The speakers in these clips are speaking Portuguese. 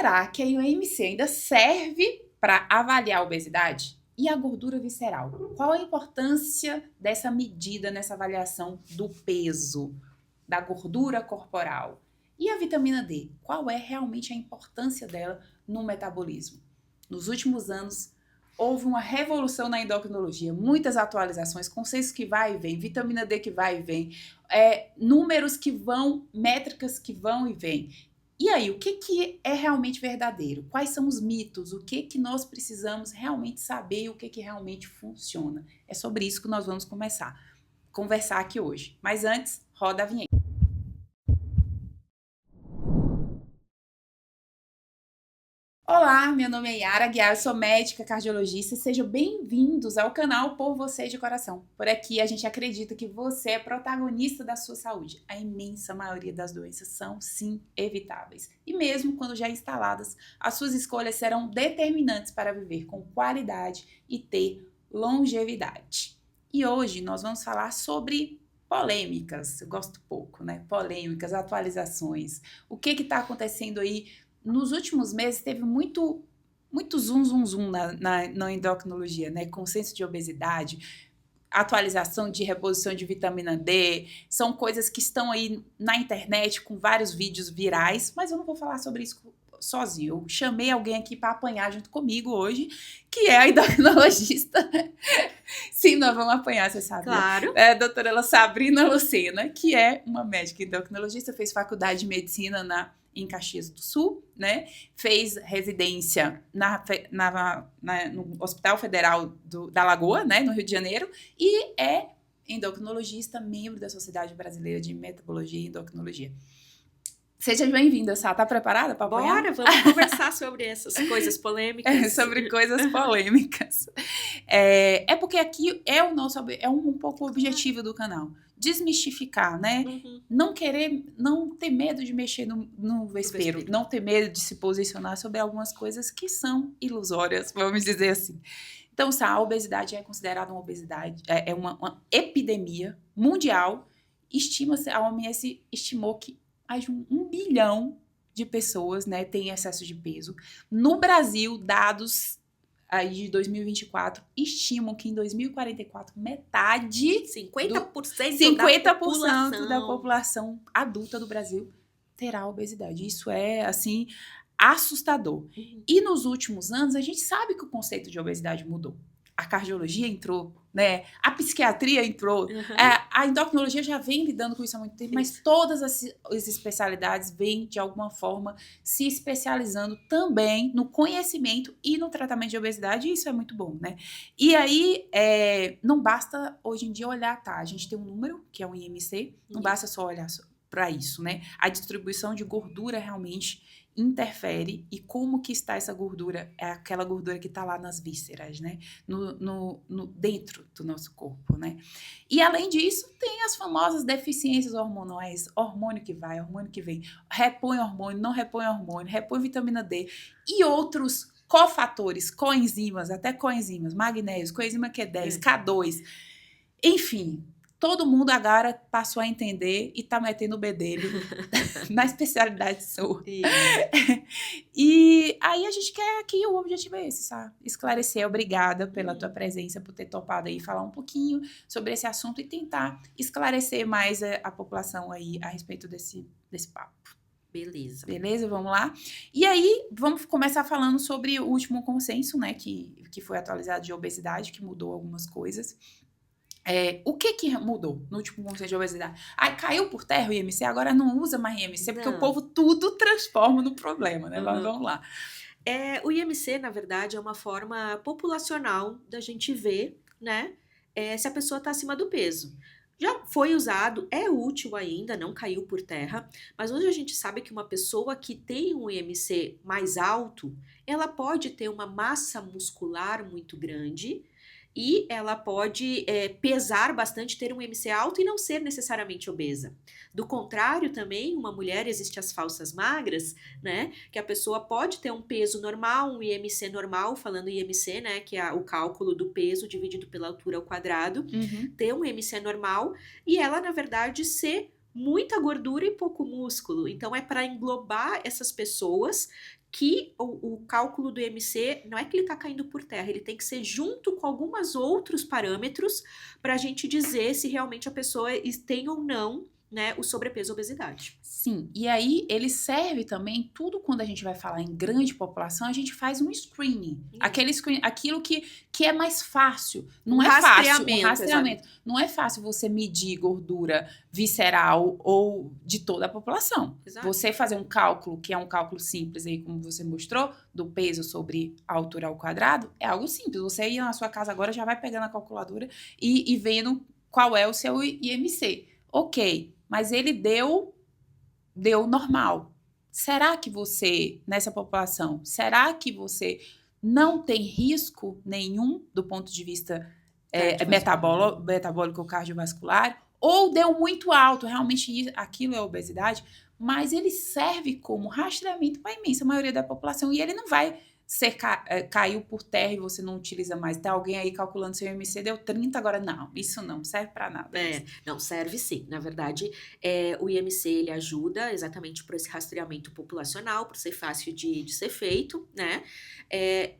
será que a IMC ainda serve para avaliar a obesidade? E a gordura visceral? Qual a importância dessa medida nessa avaliação do peso, da gordura corporal? E a vitamina D? Qual é realmente a importância dela no metabolismo? Nos últimos anos, houve uma revolução na endocrinologia, muitas atualizações, conceitos que vai e vem, vitamina D que vai e vem, números que vão, métricas que vão e vêm. E aí, o que é realmente verdadeiro? Quais são os mitos? O que nós precisamos realmente saber e o que realmente funciona? É sobre isso que nós vamos conversar aqui hoje. Mas antes, roda a vinheta. Olá, meu nome é Yara Guiar, eu sou médica cardiologista e sejam bem-vindos ao canal Por Você de Coração. Por aqui a gente acredita que você é protagonista da sua saúde. A imensa maioria das doenças são, sim, evitáveis. E mesmo quando já instaladas, as suas escolhas serão determinantes para viver com qualidade e ter longevidade. E hoje nós vamos falar sobre polêmicas, eu gosto pouco, né? Polêmicas, atualizações, o que está acontecendo aí. Nos últimos meses teve muito zoom na endocrinologia, né? Consenso de obesidade, atualização de reposição de vitamina D, são coisas que estão aí na internet com vários vídeos virais, mas eu não vou falar sobre isso sozinho. Eu chamei alguém aqui para apanhar junto comigo hoje, que é a endocrinologista. Sim, nós vamos apanhar, você sabe. Claro. É a doutora Sabrina Lucena, que é uma médica endocrinologista, fez faculdade de medicina em Caxias do Sul, né? Fez residência no Hospital Federal da Lagoa, né? No Rio de Janeiro, e é endocrinologista, membro da Sociedade Brasileira de Metabologia e Endocrinologia. Seja bem-vinda, Sá. Tá preparada para apoiar? Bora, vamos conversar sobre essas coisas polêmicas. Sobre coisas polêmicas. É porque aqui é um pouco o objetivo do canal. Desmistificar, né? Uhum. Não ter medo de mexer no vespeiro, não ter medo de se posicionar sobre algumas coisas que são ilusórias, vamos dizer assim. Então, a obesidade é considerada uma epidemia mundial. A OMS estimou que mais de 1 bilhão de pessoas, né, têm excesso de peso. No Brasil, dados aí de 2024 estimam que em 2044 metade 50% da população adulta do Brasil terá obesidade. Isso é, assim, assustador. Uhum. E nos últimos anos, a gente sabe que o conceito de obesidade mudou. A cardiologia entrou, né? A psiquiatria entrou. Uhum. A endocrinologia já vem lidando com isso há muito tempo, mas todas as especialidades vêm, de alguma forma, se especializando também no conhecimento e no tratamento de obesidade, e isso é muito bom, né? E aí, não basta, hoje em dia, olhar, tá? A gente tem um número, que é o IMC, não basta só olhar para isso, né? A distribuição de gordura realmente interfere, e como que está essa gordura? É aquela gordura que está lá nas vísceras, né? Dentro do nosso corpo, né? E além disso, tem as famosas deficiências hormonais, hormônio que vai, hormônio que vem, repõe hormônio, não repõe hormônio, repõe vitamina D e outros cofatores, coenzimas, até coenzimas, magnésio, coenzima Q10, K2, enfim. Todo mundo agora passou a entender e tá metendo o bedelho na especialidade sua. E aí a gente quer aqui, o objetivo é esse, sabe? Esclarecer. Obrigada pela tua presença, por ter topado aí falar um pouquinho sobre esse assunto e tentar esclarecer mais a população aí a respeito desse papo. Beleza, vamos lá? E aí, vamos começar falando sobre o último consenso, né, que foi atualizado de obesidade, que mudou algumas coisas. O que mudou no último conceito de obesidade? Caiu por terra o IMC, agora não usa mais IMC, porque o povo tudo transforma no problema, né? Mas vamos lá. O IMC, na verdade, é uma forma populacional da gente ver, né, se a pessoa está acima do peso. Já foi usado, é útil ainda, não caiu por terra, mas hoje a gente sabe que uma pessoa que tem um IMC mais alto, ela pode ter uma massa muscular muito grande, e ela pode pesar bastante, ter um IMC alto e não ser necessariamente obesa. Do contrário também, uma mulher, existe as falsas magras, né, que a pessoa pode ter um peso normal, um IMC normal, falando IMC, né, que é o cálculo do peso dividido pela altura ao quadrado, ter um IMC normal e ela, na verdade, ser muita gordura e pouco músculo. Então, é para englobar essas pessoas que o cálculo do IMC não é que ele está caindo por terra, ele tem que ser junto com alguns outros parâmetros para a gente dizer se realmente a pessoa tem ou não, né, o sobrepeso ou obesidade. Sim, e aí ele serve também, tudo quando a gente vai falar em grande população, a gente faz um screening. Aquele screening, aquilo que é mais fácil. Não é fácil, um rastreamento. Não é fácil você medir gordura visceral ou de toda a população. Exato. Você fazer um cálculo, que é um cálculo simples aí, como você mostrou, do peso sobre a altura ao quadrado, é algo simples. Você ir na sua casa agora, já vai pegando a calculadora e vendo qual é o seu IMC. Ok, mas ele deu normal. Será que você, nessa população, será que você não tem risco nenhum do ponto de vista metabólico ou cardiovascular? Ou deu muito alto, realmente aquilo é obesidade, mas ele serve como rastreamento para a imensa maioria da população e ele não vai ser caiu por terra e você não utiliza mais. Tem alguém aí calculando seu IMC, deu 30, agora não. Isso não serve para nada. Não, serve sim. Na verdade, o IMC ele ajuda exatamente por esse rastreamento populacional, por ser fácil de ser feito, né?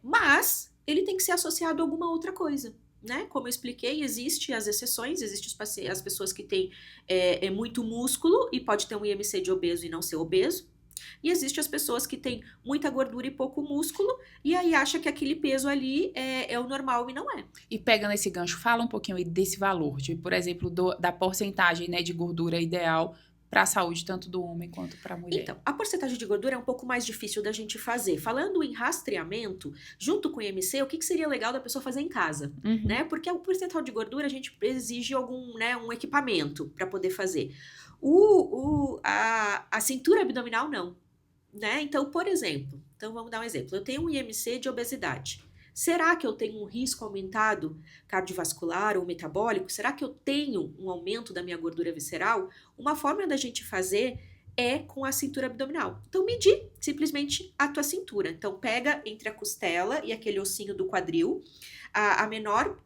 Mas ele tem que ser associado a alguma outra coisa. Né? Como eu expliquei, existem as exceções, existem as pessoas que têm muito músculo e pode ter um IMC de obeso e não ser obeso. E existem as pessoas que têm muita gordura e pouco músculo, e aí acha que aquele peso ali é o normal e não é. E pegando esse gancho, fala um pouquinho aí desse valor, por exemplo, da porcentagem, né, de gordura ideal para a saúde, tanto do homem quanto para a mulher. Então, a porcentagem de gordura é um pouco mais difícil da gente fazer. Falando em rastreamento, junto com o IMC, o que seria legal da pessoa fazer em casa? Né? Porque o percentual de gordura a gente exige um equipamento para poder fazer. A cintura abdominal não, né? Então, por exemplo, vamos dar um exemplo. Eu tenho um IMC de obesidade. Será que eu tenho um risco aumentado cardiovascular ou metabólico? Será que eu tenho um aumento da minha gordura visceral? Uma forma da gente fazer é com a cintura abdominal. Então, medir simplesmente a tua cintura. Então, pega entre a costela e aquele ossinho do quadril, a menor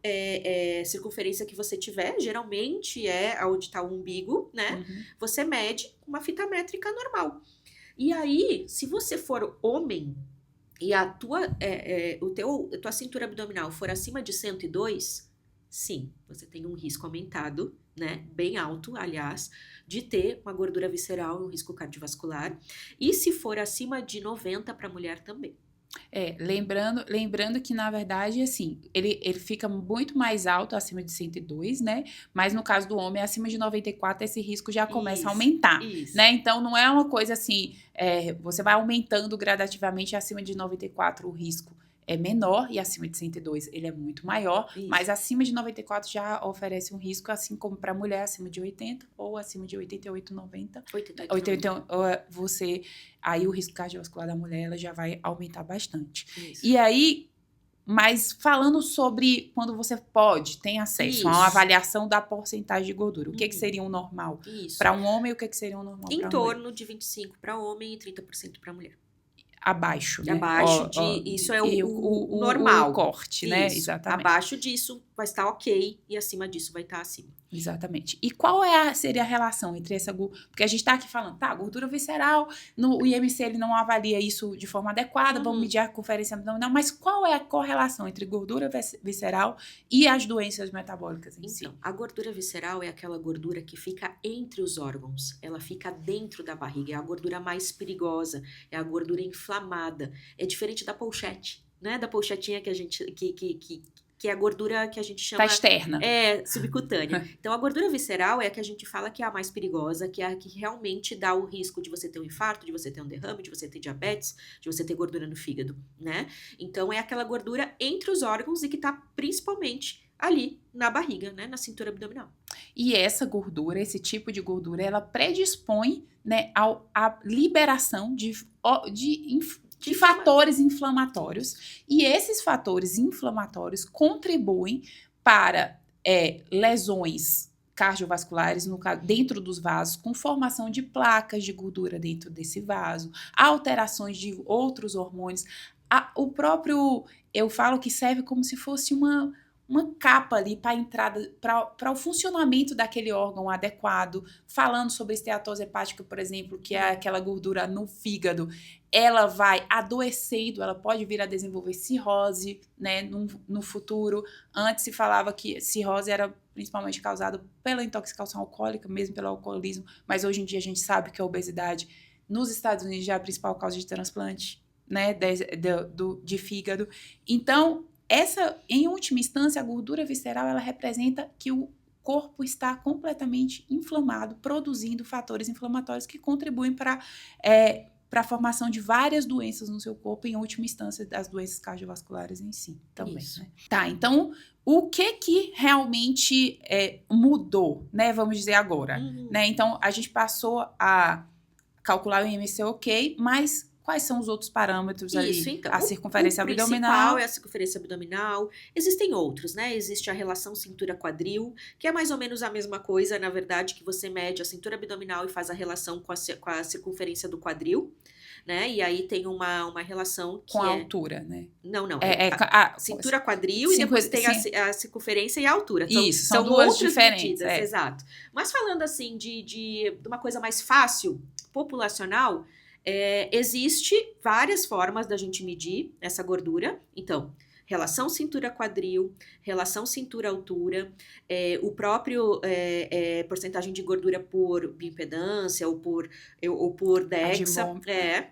circunferência que você tiver, geralmente é onde está o umbigo, né? Uhum. Você mede com uma fita métrica normal. E aí, se você for homem e a tua cintura abdominal for acima de 102, sim, você tem um risco aumentado, né? Bem alto, aliás, de ter uma gordura visceral e um risco cardiovascular. E se for acima de 90 para a mulher também. Lembrando que, na verdade, assim, ele fica muito mais alto acima de 102, né? Mas no caso do homem, acima de 94, esse risco já começa a aumentar, né? Então, não é uma coisa assim, você vai aumentando gradativamente, acima de 94 o risco é menor e acima de 102 ele é muito maior, mas acima de 94 já oferece um risco, assim como para mulher acima de 80 ou acima de 88, 90. 88, aí o risco cardiovascular da mulher ela já vai aumentar bastante. Isso. E aí, mas falando sobre quando você tem acesso a uma avaliação da porcentagem de gordura, o que seria um normal para um homem e o que seria um normal para mulher? Em torno de 25% para homem e 30% para mulher. Abaixo, né? Isso é o normal. O corte, né? Exatamente. Abaixo disso vai estar ok e acima disso vai estar acima. Exatamente. E qual seria a relação entre essa gordura? Porque a gente está aqui falando, gordura visceral, o IMC ele não avalia isso de forma adequada, vamos medir a conferência abdominal, mas qual é a correlação entre gordura visceral e as doenças metabólicas em si? A gordura visceral é aquela gordura que fica entre os órgãos, ela fica dentro da barriga, é a gordura mais perigosa, é a gordura inflamada, é diferente da pochete, né? Da pochetinha que a gente que é a gordura que a gente chama... externa. Subcutânea. Então, a gordura visceral é a que a gente fala que é a mais perigosa, que é a que realmente dá o risco de você ter um infarto, de você ter um derrame, de você ter diabetes, de você ter gordura no fígado, né? Então, é aquela gordura entre os órgãos e que tá principalmente ali na barriga, né? Na cintura abdominal. E essa gordura, esse tipo de gordura, ela predispõe, né, à liberação de fatores inflamatórios, e esses fatores inflamatórios contribuem para lesões cardiovasculares dentro dos vasos, com formação de placas de gordura dentro desse vaso, alterações de outros hormônios. Eu falo que serve como se fosse uma capa ali para entrada, para o funcionamento daquele órgão adequado, falando sobre esteatose hepática, por exemplo, que é aquela gordura no fígado, ela vai adoecendo, ela pode vir a desenvolver cirrose, né, no futuro. Antes se falava que cirrose era principalmente causada pela intoxicação alcoólica, mesmo pelo alcoolismo, mas hoje em dia a gente sabe que a obesidade nos Estados Unidos já é a principal causa de transplante, né, de fígado. Então, em última instância, a gordura visceral, ela representa que o corpo está completamente inflamado, produzindo fatores inflamatórios que contribuem para a formação de várias doenças no seu corpo, em última instância, das doenças cardiovasculares em si também. Né? Tá, então, o que realmente mudou, né? Vamos dizer agora. Né? Então, a gente passou a calcular o IMC ok, mas quais são os outros parâmetros ali? Então, a circunferência abdominal. O principal é a circunferência abdominal. Existem outros, né? Existe a relação cintura-quadril, que é mais ou menos a mesma coisa, na verdade, que você mede a cintura abdominal e faz a relação com a circunferência do quadril, né? E aí tem uma relação que com a altura, né? Não. A cintura-quadril e depois tem a circunferência e a altura. Então, isso, são duas diferentes. Medidas, exato. Mas falando assim de uma coisa mais fácil, populacional, existe várias formas da gente medir essa gordura. Então, relação cintura-quadril, relação cintura-altura, o próprio porcentagem de gordura por bioimpedância ou por DEXA,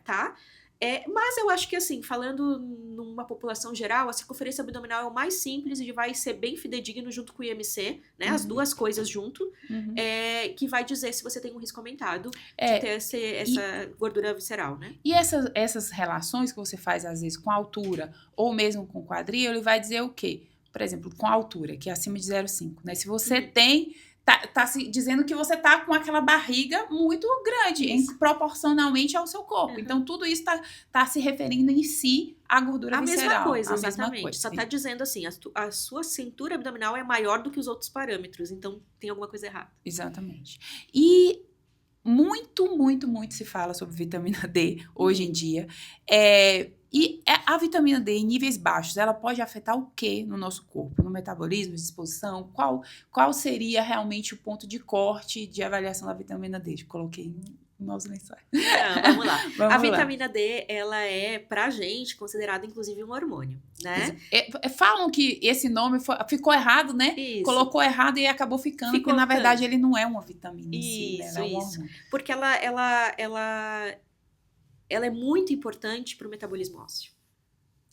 tá? Mas eu acho que assim, falando numa população geral, a circunferência abdominal é o mais simples e vai ser bem fidedigno junto com o IMC, né? As duas coisas junto, que vai dizer se você tem um risco aumentado de ter essa gordura visceral, né? E essas relações que você faz, às vezes, com a altura ou mesmo com o quadril, ele vai dizer o quê? Por exemplo, com a altura, que é acima de 0,5, né? Se você tem... Tá se dizendo que você tá com aquela barriga muito grande, proporcionalmente ao seu corpo. Então, tudo isso tá se referindo em si à gordura visceral. A mesma coisa, exatamente. Só tá dizendo assim, a sua cintura abdominal é maior do que os outros parâmetros. Então, tem alguma coisa errada. Exatamente. E muito, muito, muito se fala sobre vitamina D hoje em dia. E a vitamina D em níveis baixos, ela pode afetar o que no nosso corpo? No metabolismo, disposição? Qual seria realmente o ponto de corte de avaliação da vitamina D? Coloquei maus lençóis. Vamos lá. Vitamina D, ela é, pra gente, considerada inclusive um hormônio, né? Falam que esse nome ficou errado, né? Isso. Colocou errado e acabou ficando, porque na verdade ele não é uma vitamina em si, né? Ela é um hormônio. Porque ela é muito importante para o metabolismo ósseo.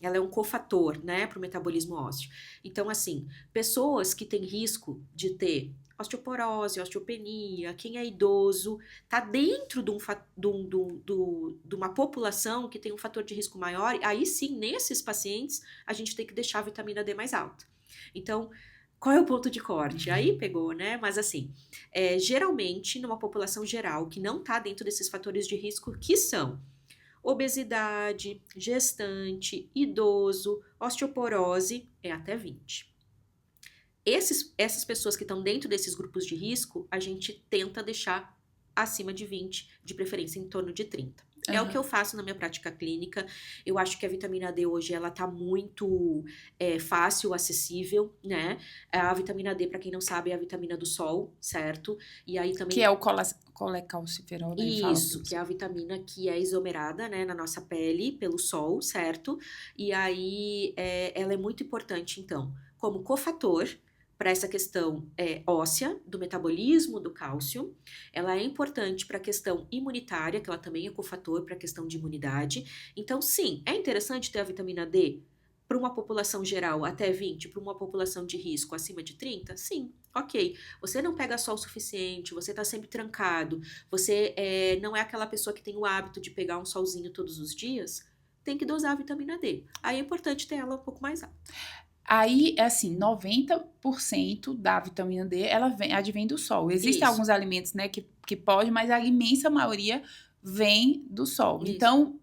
Ela é um cofator, né, para o metabolismo ósseo. Então, assim, pessoas que têm risco de ter osteoporose, osteopenia, quem é idoso, tá dentro de uma população que tem um fator de risco maior, aí sim, nesses pacientes, a gente tem que deixar a vitamina D mais alta. Então, qual é o ponto de corte? Aí pegou, né? Mas assim, geralmente, numa população geral que não tá dentro desses fatores de risco, que são obesidade, gestante, idoso, osteoporose, é até 20. Essas pessoas que estão dentro desses grupos de risco, a gente tenta deixar acima de 20, de preferência em torno de 30. É o que eu faço na minha prática clínica. Eu acho que a vitamina D hoje, ela tá muito fácil, acessível, né? A vitamina D, para quem não sabe, é a vitamina do sol, certo? E aí também... Que é o colecalciferol, né? Isso, que é a vitamina que é isomerada, né, na nossa pele, pelo sol, certo? E aí, ela é muito importante, então, como cofator, para essa questão óssea, do metabolismo do cálcio. Ela é importante para a questão imunitária, que ela também é cofator para a questão de imunidade. Então, sim, é interessante ter a vitamina D para uma população geral até 20, para uma população de risco acima de 30? Sim, ok. Você não pega sol o suficiente, você está sempre trancado, você não é aquela pessoa que tem o hábito de pegar um solzinho todos os dias, tem que dosar a vitamina D. Aí é importante ter ela um pouco mais alta. Aí, assim, 90% da vitamina D, ela advém do sol. Existem alguns alimentos, né, que pode, mas a imensa maioria vem do sol. Isso. Então,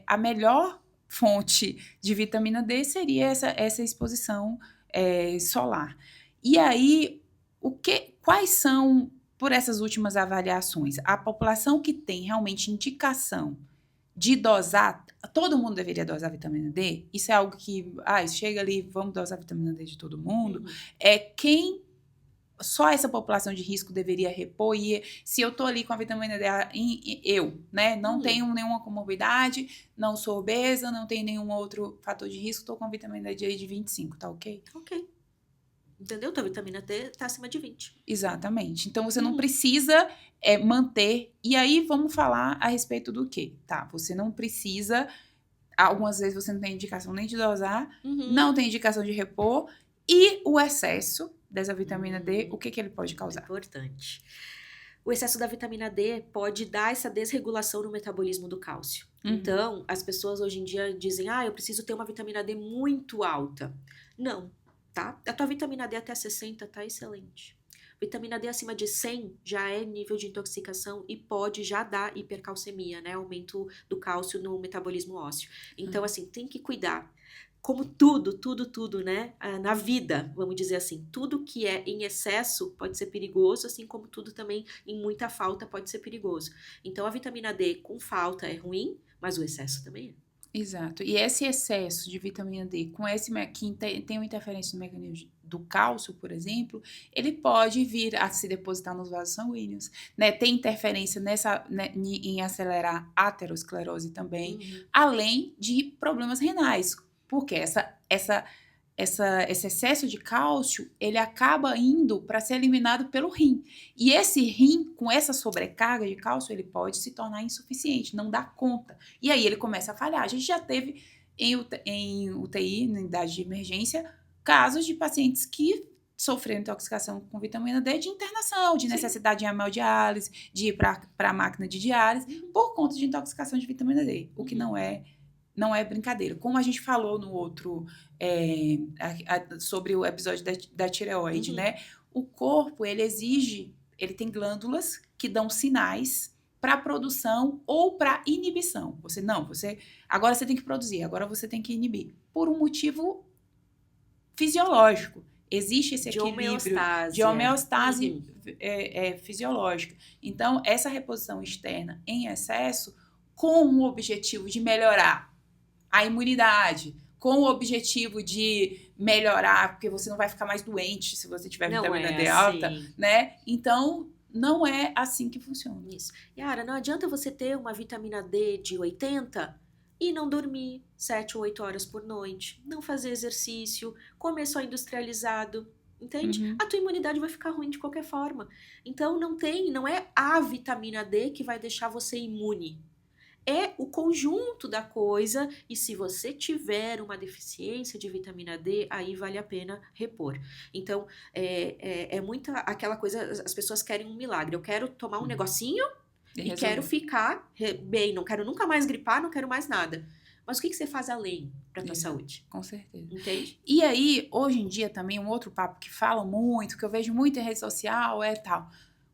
a melhor fonte de vitamina D seria essa exposição solar. E aí, quais são, por essas últimas avaliações, a população que tem realmente indicação de dosar todo mundo deveria dosar vitamina D? Isso é algo que, chega ali, vamos dosar vitamina D de todo mundo? É quem só essa população de risco deveria repor, e se eu tô ali com a vitamina D, né, não tenho nenhuma comorbidade, não sou obesa, não tenho nenhum outro fator de risco, tô com a vitamina D de 25, tá ok? Ok. Entendeu? Tua vitamina D tá acima de 20. Exatamente. Então, você não precisa manter. E aí, vamos falar a respeito do quê? Tá, você não precisa. Algumas vezes você não tem indicação nem de dosar, não tem indicação de repor. E o excesso dessa vitamina D, o que ele pode causar? Importante. O excesso da vitamina D pode dar essa desregulação no metabolismo do cálcio. Então, as pessoas hoje em dia dizem, eu preciso ter uma vitamina D muito alta. Não, tá? A tua vitamina D até 60 tá excelente. Vitamina D acima de 100 já é nível de intoxicação e pode já dar hipercalcemia, né? Aumento do cálcio no metabolismo ósseo. Então, assim, tem que cuidar. Como tudo, né? Na vida, vamos dizer assim, tudo que é em excesso pode ser perigoso, assim como tudo também em muita falta pode ser perigoso. Então, a vitamina D com falta é ruim, mas o excesso também é. Exato. E esse excesso de vitamina D, com esse que tem uma interferência no mecanismo do cálcio, por exemplo, ele pode vir a se depositar nos vasos sanguíneos, né? Tem interferência em acelerar a aterosclerose também, além de problemas renais, porque esse excesso de cálcio, ele acaba indo para ser eliminado pelo rim. E esse rim, com essa sobrecarga de cálcio, ele pode se tornar insuficiente, não dá conta. E aí ele começa a falhar. A gente já teve em UTI, na unidade de emergência, casos de pacientes que sofreram intoxicação com vitamina D de internação, de necessidade de hemodiálise, de ir para a máquina de diálise, por conta de intoxicação de vitamina D, o que não é brincadeira. Como a gente falou no outro, sobre o episódio da tireoide, né? O corpo, ele tem glândulas que dão sinais para produção ou para inibição. Agora você tem que produzir, agora você tem que inibir. Por um motivo fisiológico. Existe esse equilíbrio de homeostase fisiológica. Então, essa reposição externa em excesso, com o objetivo de melhorar a imunidade, com o objetivo de melhorar, porque você não vai ficar mais doente se você tiver vitamina D alta, né? Então, não é assim que funciona. Isso. Yara, não adianta você ter uma vitamina D de 80 e não dormir 7 ou 8 horas por noite, não fazer exercício, comer só industrializado, entende? A tua imunidade vai ficar ruim de qualquer forma. Então, não é a vitamina D que vai deixar você imune. É o conjunto da coisa, e se você tiver uma deficiência de vitamina D, aí vale a pena repor. Então, é muita aquela coisa, as pessoas querem um milagre. Eu quero tomar um negocinho e quero ficar bem, não quero nunca mais gripar, não quero mais nada. Mas o que você faz além para tua saúde? Com certeza. Entende? E aí, hoje em dia também, um outro papo que fala muito, que eu vejo muito em rede social,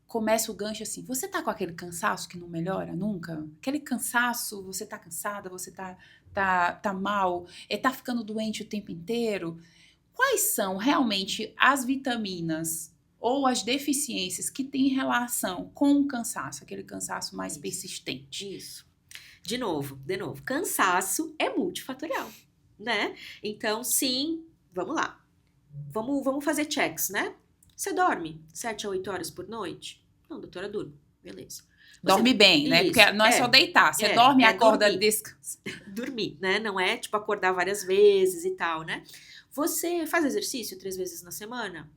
começa o gancho assim, você tá com aquele cansaço que não melhora nunca? Aquele cansaço, você tá cansada, você tá mal, tá ficando doente o tempo inteiro? Quais são realmente as vitaminas ou as deficiências que têm relação com o cansaço, aquele cansaço mais persistente? Isso. De novo, cansaço é multifatorial, né? Então, sim, vamos lá. Vamos fazer checks, né? Você dorme 7 a 8 horas por noite? Não, doutora, durmo. Beleza. Dorme bem, né? Porque não é só deitar. Você dorme e acorda, descansa. Dormir, né? Não é tipo acordar várias vezes e tal, né? Você faz exercício 3 vezes na semana?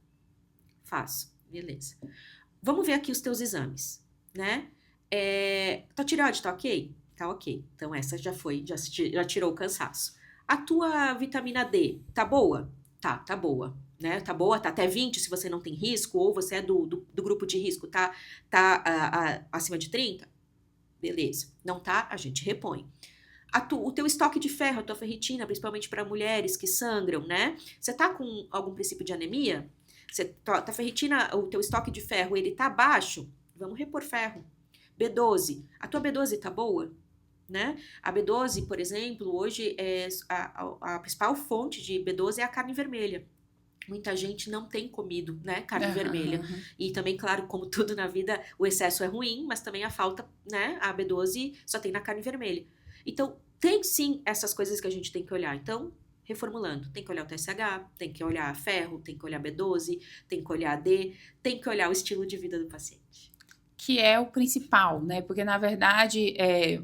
Faço. Beleza. Vamos ver aqui os teus exames, né? Tua tireoide tá ok? Tá ok. Então essa já tirou o cansaço. A tua vitamina D tá boa? Tá boa. Né? Tá boa, tá até 20 se você não tem risco, ou você é do grupo de risco, tá acima de 30? Beleza. Não tá, a gente repõe. O teu estoque de ferro, a tua ferritina, principalmente para mulheres que sangram, né? Você tá com algum princípio de anemia? Tua ferritina, o teu estoque de ferro, ele tá baixo? Vamos repor ferro. B12. A tua B12 tá boa? Né? A B12, por exemplo, hoje a principal fonte de B12 é a carne vermelha. Muita gente não tem comido, né, carne vermelha. E também, claro, como tudo na vida, o excesso é ruim, mas também a falta, né, a B12 só tem na carne vermelha. Então, tem sim essas coisas que a gente tem que olhar. Então, reformulando, tem que olhar o TSH, tem que olhar ferro, tem que olhar B12, tem que olhar D, tem que olhar o estilo de vida do paciente. Que é o principal, né? Porque, na verdade,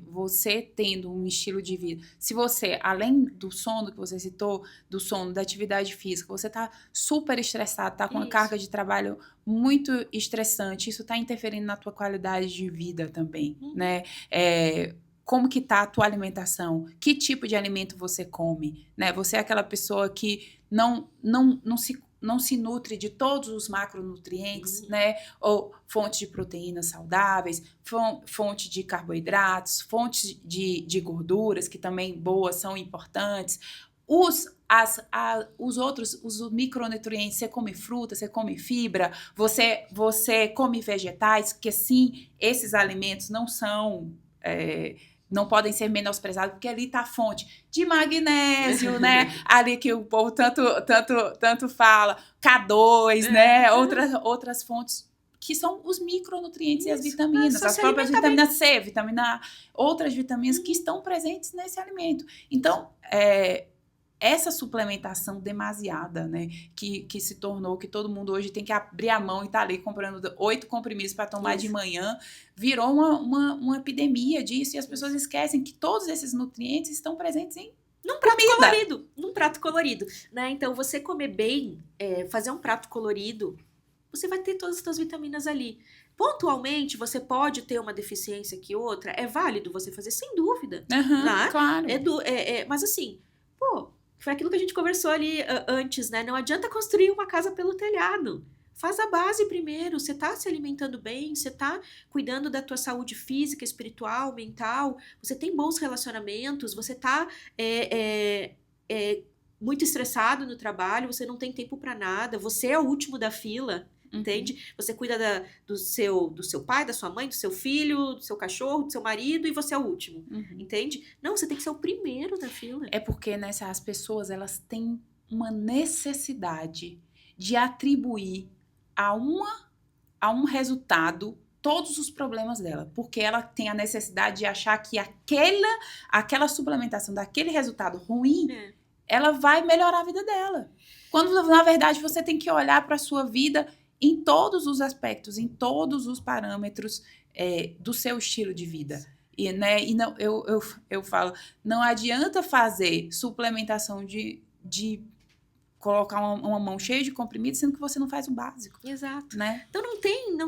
você tendo um estilo de vida... Se você, além do sono que você citou, do sono, da atividade física, você tá super estressado, tá com uma carga de trabalho muito estressante, isso tá interferindo na tua qualidade de vida também, né? Como que tá a tua alimentação? Que tipo de alimento você come, né? Você é aquela pessoa que não se nutre de todos os macronutrientes, né? Ou fontes de proteínas saudáveis, fonte de carboidratos, fontes de gorduras, que também boas, são importantes. Os outros, os micronutrientes, você come fruta, você come fibra, você come vegetais, que sim, esses alimentos não são... não podem ser menosprezados, porque ali está a fonte de magnésio, né? Ali que o povo tanto fala, K2, né? Outras fontes que são os micronutrientes e as vitaminas, as próprias vitaminas C, vitamina A, outras vitaminas que estão presentes nesse alimento. Então, essa suplementação demasiada, né, que se tornou, que todo mundo hoje tem que abrir a mão e tá ali comprando 8 comprimidos para tomar de manhã, virou uma epidemia disso, e as pessoas esquecem que todos esses nutrientes estão presentes em num prato colorido, né? Então, você comer bem, fazer um prato colorido, você vai ter todas as suas vitaminas ali. Pontualmente, você pode ter uma deficiência que outra, é válido você fazer, sem dúvida. Né? Claro. Mas assim, foi aquilo que a gente conversou ali antes, né? Não adianta construir uma casa pelo telhado. Faz a base primeiro. Você tá se alimentando bem, você tá cuidando da tua saúde física, espiritual, mental, você tem bons relacionamentos, você tá muito estressado no trabalho, você não tem tempo para nada, você é o último da fila. Entende? Você cuida do seu pai, da sua mãe, do seu filho, do seu cachorro, do seu marido, e você é o último. Entende? Não, você tem que ser o primeiro da fila. É porque as pessoas, elas têm uma necessidade de atribuir a um resultado todos os problemas dela, porque ela tem a necessidade de achar que aquela suplementação daquele resultado ruim, ela vai melhorar a vida dela. Quando, na verdade, você tem que olhar para a sua vida em todos os aspectos, em todos os parâmetros do seu estilo de vida. E não, eu falo, não adianta fazer suplementação de colocar uma mão cheia de comprimidos, sendo que você não faz o básico. Exato. Né? Então não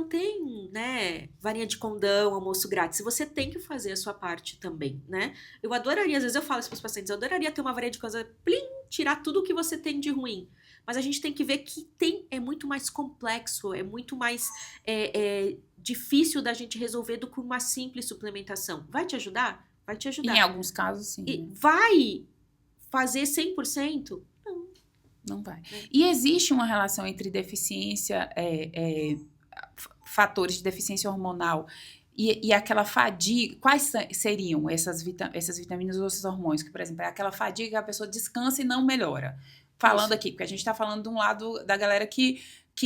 tem, né, varinha de condão, almoço grátis. Você tem que fazer a sua parte também, né? Eu adoraria, às vezes eu falo isso para os pacientes, eu adoraria ter uma varinha de condão, tirar tudo o que você tem de ruim. Mas a gente tem que ver que é muito mais complexo, é muito mais difícil da gente resolver do que uma simples suplementação. Vai te ajudar? Vai te ajudar. Em alguns casos, sim. E vai fazer 100%? Não vai. E existe uma relação entre deficiência, fatores de deficiência hormonal e aquela fadiga. Quais seriam essas vitaminas ou esses hormônios? Que, por exemplo, é aquela fadiga que a pessoa descansa e não melhora. Falando aqui, porque a gente está falando de um lado da galera que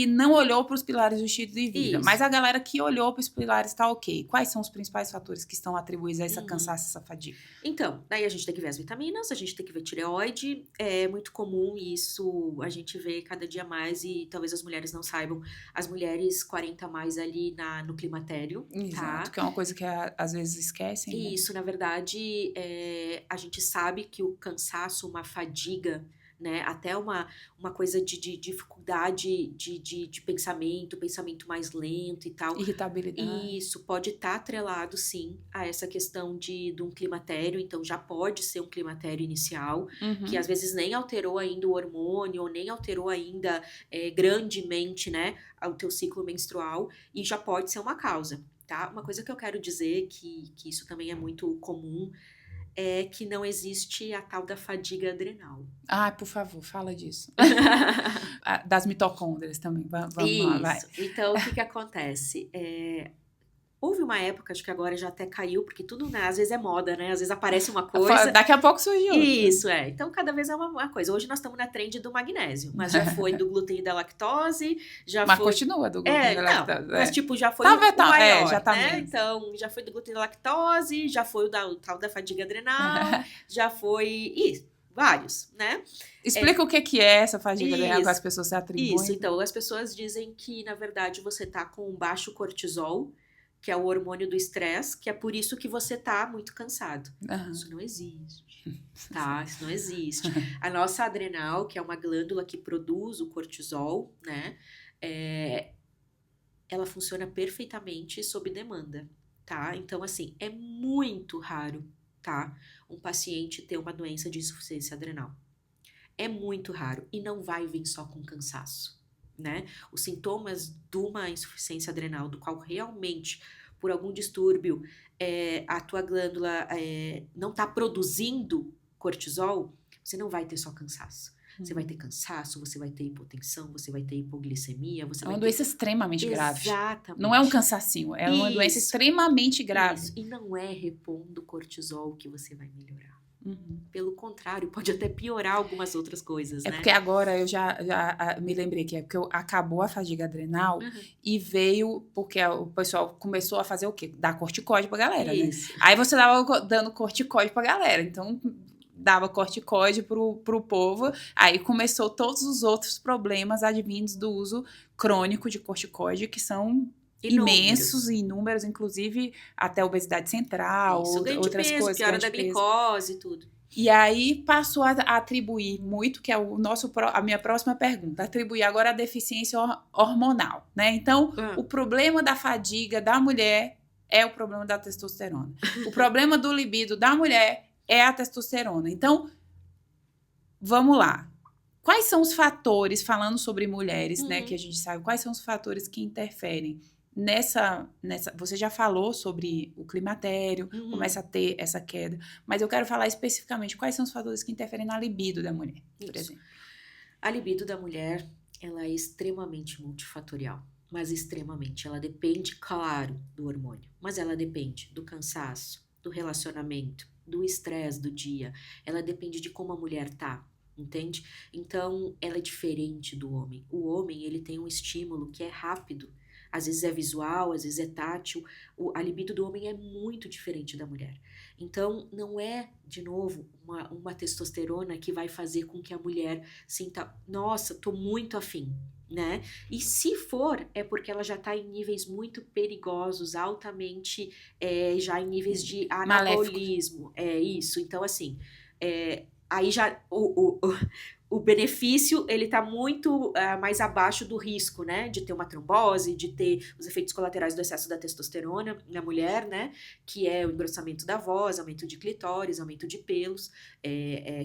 não olhou para os pilares do estilo de vida. Mas a galera que olhou para os pilares está ok. Quais são os principais fatores que estão atribuídos a essa cansaço, essa fadiga? Então, daí a gente tem que ver as vitaminas, a gente tem que ver tireoide. É muito comum isso, a gente vê cada dia mais, e talvez as mulheres não saibam, as mulheres 40 a mais ali no climatério. Exato, que é uma coisa que às vezes esquecem. Né? Isso, na verdade, a gente sabe que o cansaço, uma fadiga, né? Até uma coisa de dificuldade de pensamento mais lento e tal. Irritabilidade. Isso pode estar atrelado, sim, a essa questão de um climatério. Então, já pode ser um climatério inicial, que às vezes nem alterou ainda o hormônio, ou nem alterou ainda grandemente, né, o teu ciclo menstrual, e já pode ser uma causa, tá? Uma coisa que eu quero dizer, que isso também é muito comum, é que não existe a tal da fadiga adrenal. Por favor, fala disso. Das mitocôndrias também. Vamos lá, vai. Então, o que acontece? Houve uma época, acho que agora já até caiu, porque tudo, né, às vezes é moda, né? Às vezes aparece uma coisa. Daqui a pouco surgiu outra. Isso, então cada vez é uma coisa. Hoje nós estamos na trend do magnésio, mas já foi do glúten e da lactose, já Mas foi... continua do glúten e da não, lactose. mas tipo, já foi Tá, o maior, já tá né? menos. Então, já foi do glúten e da lactose, já foi o tal da fadiga adrenal, já foi... vários, né? Explica o que é essa fadiga adrenal que Isso. as pessoas se atribuem. Isso, então, as pessoas dizem que, na verdade, você tá com baixo cortisol, que é o hormônio do estresse, que é por isso que você tá muito cansado. Aham. Isso não existe, tá? Isso não existe. A nossa adrenal, que é uma glândula que produz o cortisol, né? Ela funciona perfeitamente sob demanda, tá? Então, assim, é muito raro, tá? Um paciente ter uma doença de insuficiência adrenal. É muito raro e não vai vir só com cansaço, né? Os sintomas de uma insuficiência adrenal, do qual realmente, por algum distúrbio, a tua glândula não está produzindo cortisol, você não vai ter só cansaço. Você vai ter cansaço, você vai ter hipotensão, você vai ter hipoglicemia, você É vai uma ter... doença extremamente grave. Exatamente. Não é um cansacinho, é uma doença extremamente grave. Isso. E não é repondo cortisol que você vai melhorar. Uhum. Pelo contrário, pode até piorar algumas outras coisas, né? Porque agora eu já me lembrei que porque acabou a fadiga adrenal e veio porque o pessoal começou a fazer o quê? Dar corticoide pra galera, Isso. né? Aí você tava dando corticoide pra galera, então dava corticoide pro povo, aí começou todos os outros problemas advindos do uso crônico de corticoide, que são imensos e inúmeros, inclusive até obesidade central, ganho de outras peso, coisas. Piora da glicose e tudo. E aí passou a atribuir muito, que é a minha próxima pergunta, atribuir agora a deficiência hormonal, né? Então, o problema da fadiga da mulher é o problema da testosterona. O problema do libido da mulher é a testosterona. Então, vamos lá. Quais são os fatores, falando sobre mulheres, né, que a gente sabe, quais são os fatores que interferem nessa você já falou sobre o climatério, começa a ter essa queda, mas eu quero falar especificamente quais são os fatores que interferem na libido da mulher, por exemplo. A libido da mulher, ela é extremamente multifatorial, mas extremamente. Ela depende, claro, do hormônio, mas ela depende do cansaço, do relacionamento, do estresse do dia, ela depende de como a mulher tá. Entende? Então, ela é diferente do homem. O homem, ele tem um estímulo que é rápido. Às vezes é visual, às vezes é tátil. A libido do homem é muito diferente da mulher. Então, não é, de novo, uma testosterona que vai fazer com que a mulher sinta, nossa, tô muito afim, né? E se for, é porque ela já tá em níveis muito perigosos, altamente, já em níveis de anabolismo. É isso. Então, assim, aí já o benefício, ele tá muito mais abaixo do risco, né? De ter uma trombose, de ter os efeitos colaterais do excesso da testosterona na mulher, né? Que é o engrossamento da voz, aumento de clitóris, aumento de pelos,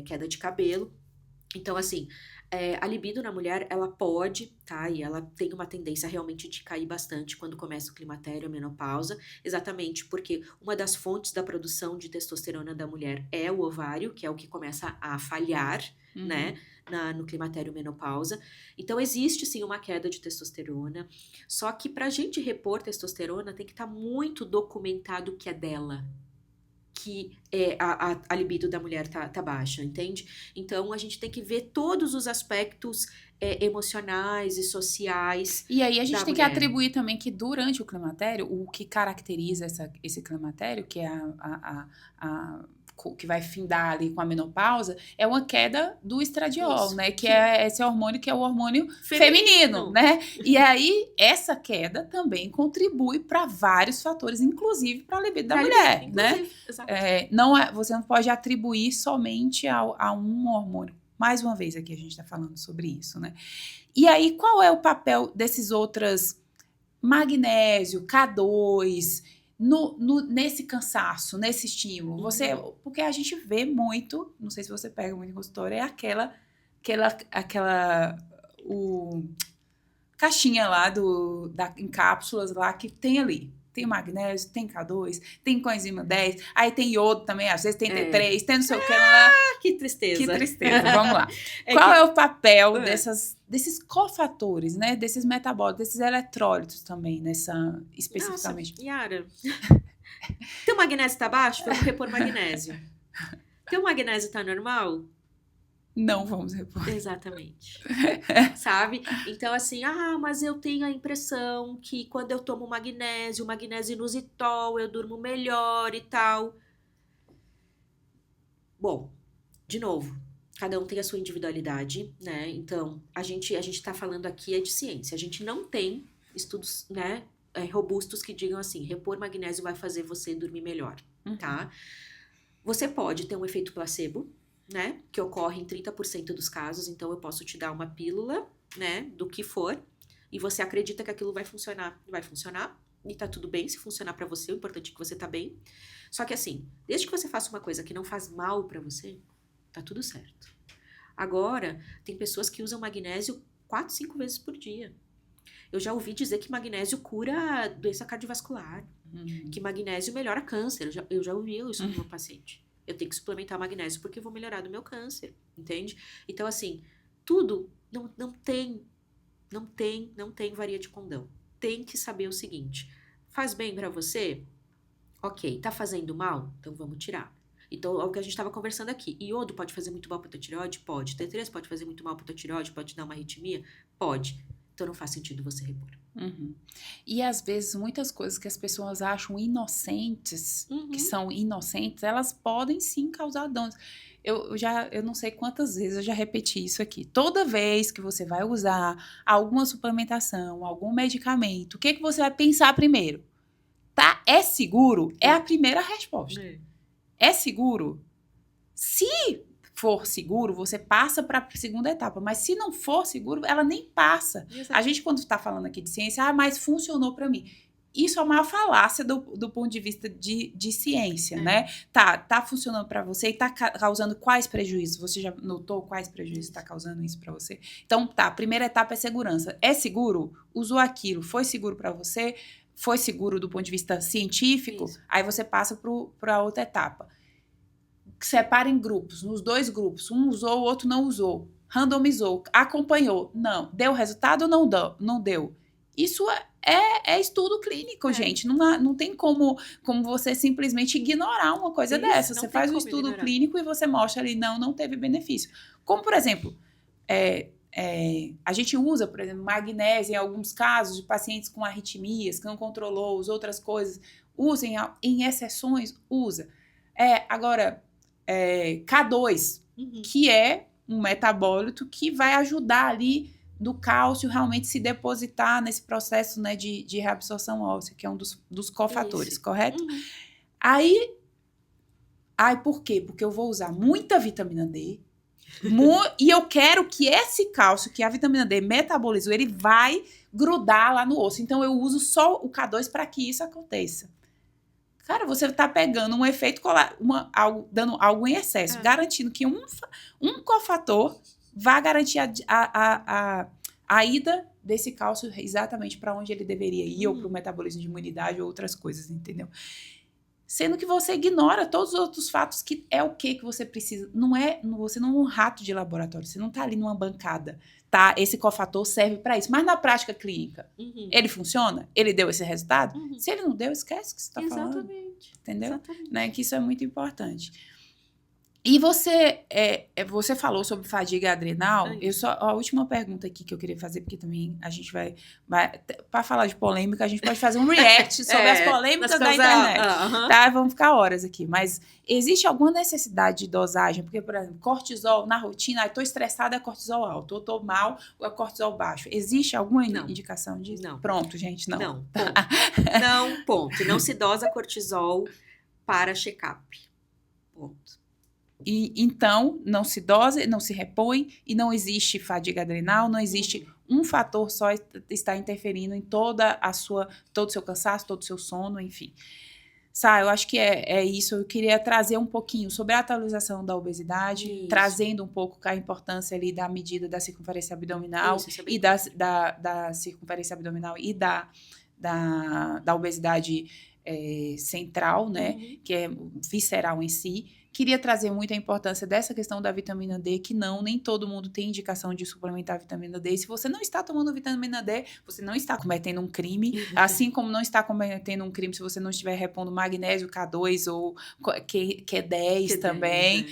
queda de cabelo. Então, assim, a libido na mulher, ela pode, tá? E ela tem uma tendência realmente de cair bastante quando começa o climatério, a menopausa, exatamente porque uma das fontes da produção de testosterona da mulher é o ovário, que é o que começa a falhar, né? No climatério, menopausa. Então, existe sim uma queda de testosterona, só que pra gente repor testosterona tem que estar muito documentado que é dela, que a libido da mulher tá baixa, entende? Então, a gente tem que ver todos os aspectos emocionais e sociais. E aí a gente tem que mulher. atribuir também que durante o climatério, o que caracteriza esse climatério, que é que vai findar ali com a menopausa, é uma queda do estradiol, isso, né? Que é esse hormônio que é o hormônio feminino, né? E aí, essa queda também contribui para vários fatores, inclusive para a libido da mulher, né? Você não pode atribuir somente a um hormônio. Mais uma vez aqui a gente está falando sobre isso, né? E aí, qual é o papel desses outros magnésio, K2, nesse cansaço, nesse estímulo? Porque a gente vê muito, não sei se você pega muito em consultório, é aquela caixinha lá em cápsulas lá que tem ali. Tem magnésio, tem K2, tem coenzima 10, aí tem iodo também, às vezes tem T3, tem não sei o que lá. Que tristeza. Que tristeza, vamos lá. Qual é o papel desses cofatores, né? Desses metabólicos, desses eletrólitos também, especificamente? Nossa, Yara, teu magnésio tá baixo? Vamos repor magnésio. Teu magnésio tá normal? Não vamos repor. Exatamente. Sabe? Então, assim, mas eu tenho a impressão que quando eu tomo magnésio inositol, eu durmo melhor e tal. Bom, de novo, cada um tem a sua individualidade, né? Então, a gente tá falando aqui de ciência. A gente não tem estudos, né, robustos que digam assim, repor magnésio vai fazer você dormir melhor, tá? Você pode ter um efeito placebo, né, que ocorre em 30% dos casos, então eu posso te dar uma pílula, né, do que for, e você acredita que aquilo vai funcionar, e tá tudo bem se funcionar pra você, o importante é que você tá bem. Só que assim, desde que você faça uma coisa que não faz mal pra você, tá tudo certo. Agora, tem pessoas que usam magnésio 4, 5 vezes por dia. Eu já ouvi dizer que magnésio cura doença cardiovascular, que magnésio melhora câncer, eu já ouvi isso com meu paciente. Eu tenho que suplementar magnésio porque eu vou melhorar do meu câncer, entende? Então, assim, tudo não tem varia de condão. Tem que saber o seguinte, faz bem pra você? Ok, tá fazendo mal? Então vamos tirar. Então, é o que a gente estava conversando aqui. Iodo pode fazer muito mal pra tua tireoide? Pode. T3 pode fazer muito mal pra tua tireoide? Pode te dar uma arritmia? Pode. Então, não faz sentido você repor. E às vezes muitas coisas que as pessoas acham inocentes, que são inocentes, elas podem sim causar danos. Eu não sei quantas vezes eu já repeti isso aqui. Toda vez que você vai usar alguma suplementação, algum medicamento, o que você vai pensar primeiro? Tá? É seguro? É a primeira resposta. É seguro? Se for seguro, você passa para a segunda etapa. Mas se não for seguro, ela nem passa. Exato. A gente, quando está falando aqui de ciência, mas funcionou para mim. Isso é uma falácia do ponto de vista de ciência, né? Tá funcionando para você e tá causando quais prejuízos? Você já notou quais prejuízos está causando isso para você? Então, a primeira etapa é segurança. É seguro? Usou aquilo? Foi seguro para você? Foi seguro do ponto de vista científico? Isso. Aí você passa para outra etapa. Separa em grupos, nos 2 grupos. Um usou, o outro não usou. Randomizou, acompanhou. Não. Deu resultado ou não deu? Isso é estudo clínico, gente. Não tem como você simplesmente ignorar uma coisa dessa. Você faz um estudo clínico e você mostra ali, não teve benefício. Como, por exemplo, a gente usa, por exemplo, magnésio em alguns casos de pacientes com arritmias, que não controlou, as outras coisas. Usa em exceções, usa. Agora, K2, que é um metabólito que vai ajudar ali do cálcio realmente se depositar nesse processo, né, de reabsorção óssea, que é um dos cofatores, correto? Aí, por quê? Porque eu vou usar muita vitamina D e eu quero que esse cálcio, que a vitamina D metabolizou, ele vai grudar lá no osso. Então, eu uso só o K2 para que isso aconteça. Cara, você está pegando um efeito dando algo em excesso, garantindo que um cofator vai garantir a ida desse cálcio exatamente para onde ele deveria ir, ou para o metabolismo de imunidade, ou outras coisas, entendeu? Sendo que você ignora todos os outros fatos, que é o que você precisa. Você não é um rato de laboratório, você não está ali numa bancada, tá? Esse cofator serve para isso. Mas na prática clínica, ele funciona? Ele deu esse resultado? Se ele não deu, esquece o que você está falando. Exatamente. Entendeu? Exatamente. Né? Que isso é muito importante. E você falou sobre fadiga adrenal. A última pergunta aqui que eu queria fazer, porque também a gente vai para falar de polêmica, a gente pode fazer um react sobre as polêmicas da internet. Tá? Vamos ficar horas aqui. Mas existe alguma necessidade de dosagem? Porque, por exemplo, cortisol na rotina, estou estressada, é cortisol alto. Ou estou mal, ou é cortisol baixo. Existe alguma indicação disso? Não. Pronto, gente, não. Não, ponto. Não, ponto. Não se dosa cortisol para check-up. Ponto. E então, não se dosa, não se repõe, e não existe fadiga adrenal, não existe um fator só está interferindo em todo o seu cansaço, todo o seu sono, enfim. Eu acho que é isso. Eu queria trazer um pouquinho sobre a atualização da obesidade, trazendo um pouco a importância ali da medida da circunferência abdominal e da circunferência abdominal e da obesidade central, né? Que é visceral em si. Queria trazer muito a importância dessa questão da vitamina D, que nem todo mundo tem indicação de suplementar a vitamina D. E se você não está tomando vitamina D, você não está cometendo um crime, assim como não está cometendo um crime se você não estiver repondo magnésio K2 ou Q10 também,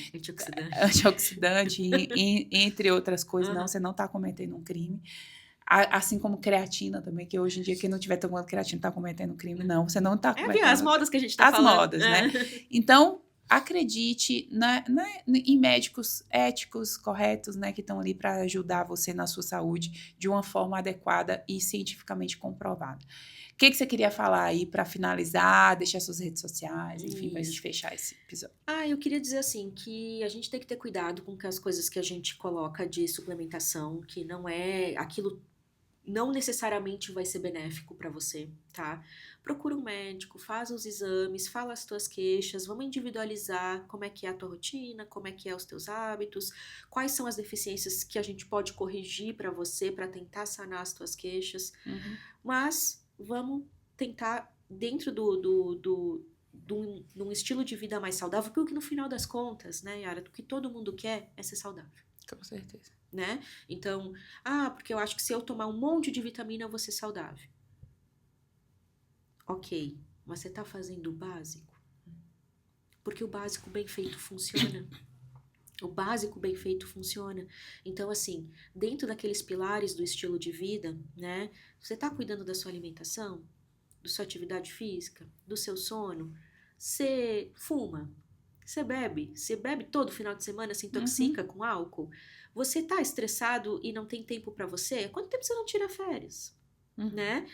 antioxidante, entre outras coisas. Não, você não está cometendo um crime. Assim como creatina também, que hoje em dia quem não estiver tomando creatina está cometendo um crime. Não, você não está cometendo. As modas que a gente está falando. As modas, né? Então, acredite em médicos éticos, corretos, né, que estão ali para ajudar você na sua saúde de uma forma adequada e cientificamente comprovada. O que você queria falar aí para finalizar, deixar suas redes sociais, enfim, para a gente fechar esse episódio? Eu queria dizer assim, que a gente tem que ter cuidado com as coisas que a gente coloca de suplementação, que não é aquilo, não necessariamente vai ser benéfico para você, tá? Procura um médico, faz os exames, fala as tuas queixas, vamos individualizar como é que é a tua rotina, como é que é os teus hábitos, quais são as deficiências que a gente pode corrigir para você, para tentar sanar as tuas queixas. Mas vamos tentar, dentro de um estilo de vida mais saudável, porque no final das contas, né, Yara, o que todo mundo quer é ser saudável. Com certeza. Né? Então, porque eu acho que se eu tomar um monte de vitamina eu vou ser saudável. Ok, mas você tá fazendo o básico? Porque o básico bem feito funciona. O básico bem feito funciona. Então, assim, dentro daqueles pilares do estilo de vida, né? Você tá cuidando da sua alimentação, da sua atividade física, do seu sono? Você fuma? Você bebe todo final de semana, se intoxica com álcool? Você tá estressado e não tem tempo para você? Quanto tempo você não tira férias? Né?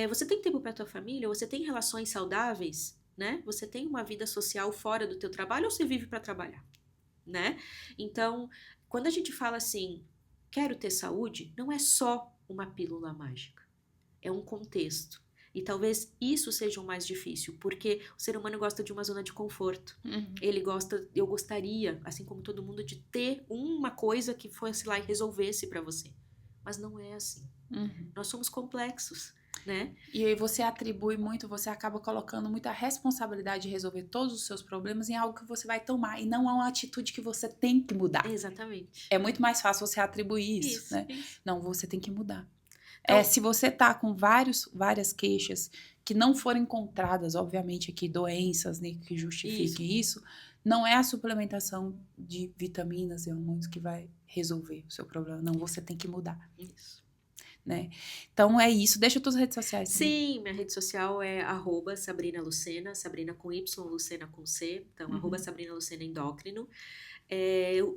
Você tem tempo para tua família? Você tem relações saudáveis? Né? Você tem uma vida social fora do teu trabalho ou você vive para trabalhar? Né? Então, quando a gente fala assim, quero ter saúde, não é só uma pílula mágica. É um contexto. E talvez isso seja o mais difícil, porque o ser humano gosta de uma zona de conforto. Eu gostaria, assim como todo mundo, de ter uma coisa que fosse lá e resolvesse para você. Mas não é assim. Nós somos complexos, né? E aí você acaba colocando muita responsabilidade de resolver todos os seus problemas em algo que você vai tomar, e não é uma atitude que você tem que mudar. Exatamente. É muito mais fácil você atribuir isso, né? Isso. Não, você tem que mudar. Então, se você tá com várias queixas que não foram encontradas, obviamente aqui doenças, né, que justifiquem isso, não é a suplementação de vitaminas e hormônios que vai resolver o seu problema. Não, você tem que mudar. Isso. Né? Então é isso. Deixa as tuas redes sociais. Sim, minha rede social é @SabrinaLucena, Sabrina com Y, Lucena com C. Então, @SabrinaLucena Endócrino.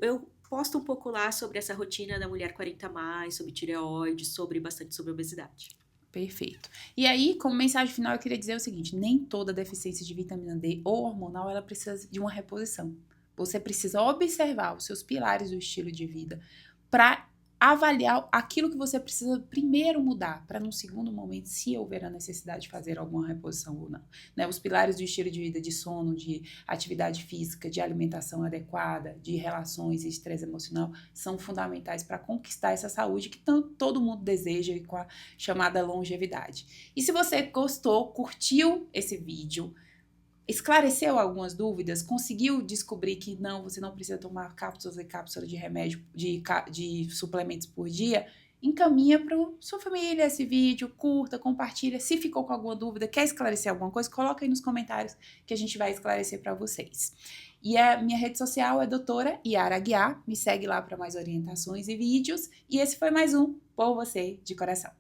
Eu posto um pouco lá sobre essa rotina da mulher 40+, sobre tireoide, bastante sobre obesidade. Perfeito. E aí, como mensagem final, eu queria dizer o seguinte: nem toda deficiência de vitamina D ou hormonal, ela precisa de uma reposição. Você precisa observar os seus pilares do estilo de vida para avaliar aquilo que você precisa primeiro mudar, para num segundo momento, se houver a necessidade de fazer alguma reposição ou não. Né? Os pilares do estilo de vida, de sono, de atividade física, de alimentação adequada, de relações e estresse emocional, são fundamentais para conquistar essa saúde que todo mundo deseja, e com a chamada longevidade. E se você gostou, curtiu esse vídeo, esclareceu algumas dúvidas, conseguiu descobrir que você não precisa tomar cápsulas e cápsulas de remédio, de suplementos por dia, encaminha para sua família esse vídeo, curta, compartilha. Se ficou com alguma dúvida, quer esclarecer alguma coisa, coloca aí nos comentários que a gente vai esclarecer para vocês. E a minha rede social é doutora Yara Aguiar, me segue lá para mais orientações e vídeos. E esse foi mais um Por Você de Coração.